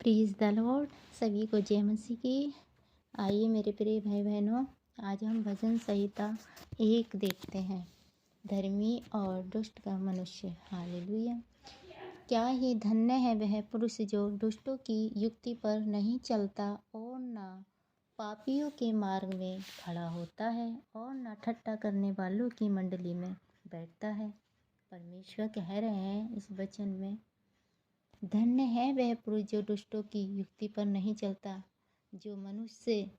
Praise the Lord. सभी को जय मसीह की। आइए मेरे प्रिय भाई बहनों, आज हम भजन संहिता 1 देखते हैं, धर्मी और दुष्ट का मनुष्य। हालेलुया। क्या ही धन्य है वह पुरुष जो दुष्टों की युक्ति पर नहीं चलता और न पापियों के मार्ग में खड़ा होता है और न ठट्ठा करने वालों की मंडली में बैठता है। परमेश्वर कह रहे हैं इस वचन में, धन्य है वह पुरुष जो दुष्टों की युक्ति पर नहीं चलता, जो मनुष्य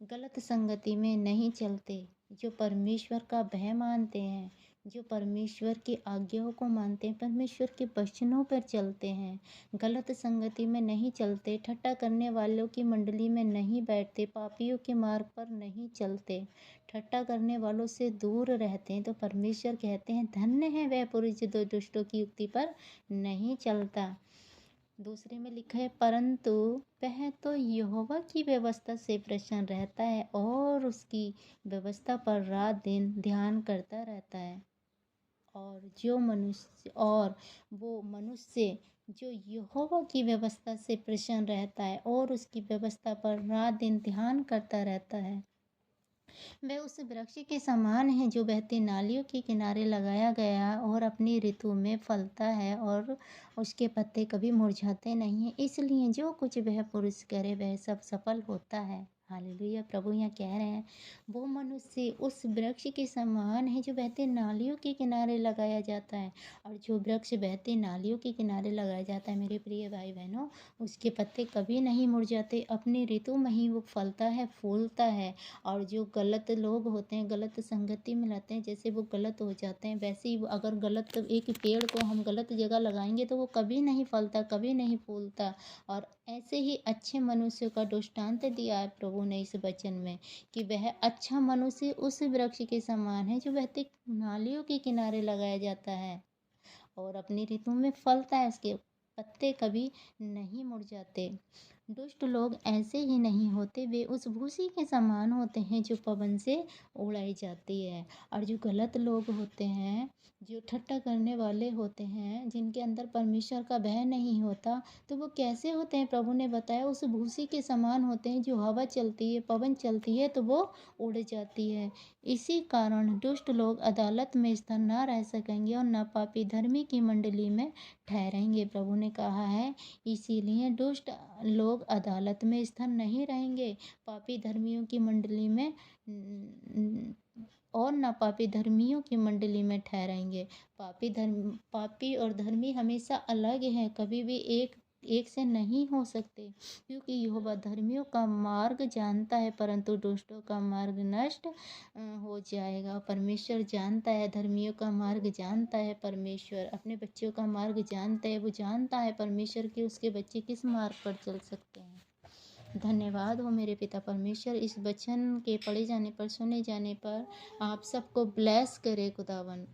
गलत संगति में नहीं चलते, जो परमेश्वर का भय मानते हैं, जो परमेश्वर की आज्ञाओं को मानते हैं, परमेश्वर के वचनों पर चलते हैं, गलत संगति में नहीं चलते, ठट्ठा करने वालों की मंडली में नहीं बैठते, पापियों के मार्ग पर नहीं चलते, ठट्ठा करने वालों से दूर रहते हैं। तो परमेश्वर कहते हैं धन्य है वह पुरुष जो दुष्टों की युक्ति पर नहीं चलता। दूसरे में लिखा है, परंतु वह तो यहोवा की व्यवस्था से प्रसन्न रहता है और उसकी व्यवस्था पर रात दिन ध्यान करता रहता है। और वो मनुष्य जो यहोवा की व्यवस्था से प्रसन्न रहता है और उसकी व्यवस्था पर रात दिन ध्यान करता रहता है, वह उस वृक्ष के समान है जो बहती नालियों के किनारे लगाया गया और अपनी ऋतु में फलता है और उसके पत्ते कभी मुरझाते नहीं हैं। इसलिए जो कुछ वह पुरुष करे वह सब सफल होता है। हालेलुया। प्रभु यहाँ कह रहे हैं वो मनुष्य उस वृक्ष के समान है जो बहते नालियों के किनारे लगाया जाता है। और जो वृक्ष बहते नालियों के किनारे लगाया जाता है मेरे प्रिय भाई बहनों, उसके पत्ते कभी नहीं मुरझाते, अपनी ऋतु में ही वो फलता है, फूलता है। और जो गलत लोग होते हैं, गलत संगति में रहते हैं, जैसे वो गलत हो जाते हैं, वैसे ही अगर गलत एक पेड़ को हम गलत जगह लगाएंगे तो वो कभी नहीं फलता, कभी नहीं फूलता। और ऐसे ही अच्छे मनुष्य का दृष्टांत दिया है प्रभु ने इस वचन में कि वह अच्छा मनुष्य उस वृक्ष के समान है जो बहती नालियों के किनारे लगाया जाता है और अपनी ऋतु में फलता है, उसके पत्ते कभी नहीं मुरझाते। दुष्ट लोग ऐसे ही नहीं होते, वे उस भूसी के समान होते हैं जो पवन से उड़ाई जाती है। और जो गलत लोग होते हैं, जो ठट्ठा करने वाले होते हैं, जिनके अंदर परमेश्वर का भय नहीं होता, तो वो कैसे होते हैं प्रभु ने बताया, उस भूसी के समान होते हैं। जो हवा चलती है, पवन चलती है तो वो उड़ जाती है। इसी कारण दुष्ट लोग अदालत में स्थान न रह सकेंगे और न पापी धर्मी की मंडली में ठहरेंगे। प्रभु ने कहा है इसीलिए दुष्ट लोग अदालत में स्थान नहीं रहेंगे, पापी धर्मियों की मंडली में और न पापी धर्मियों की मंडली में ठहरेंगे। पापी और धर्मी हमेशा अलग हैं, कभी भी एक से नहीं हो सकते, क्योंकि यहोवा धर्मियों का मार्ग जानता है परंतु दुष्टों का मार्ग नष्ट हो जाएगा। परमेश्वर जानता है, धर्मियों का मार्ग जानता है, परमेश्वर अपने बच्चों का मार्ग जानता है। वो जानता है परमेश्वर कि उसके बच्चे किस मार्ग पर चल सकते हैं। धन्यवाद हो मेरे पिता परमेश्वर, इस वचन के पढ़े जाने पर, सुने जाने पर आप सबको ब्लेस करे खुदावन।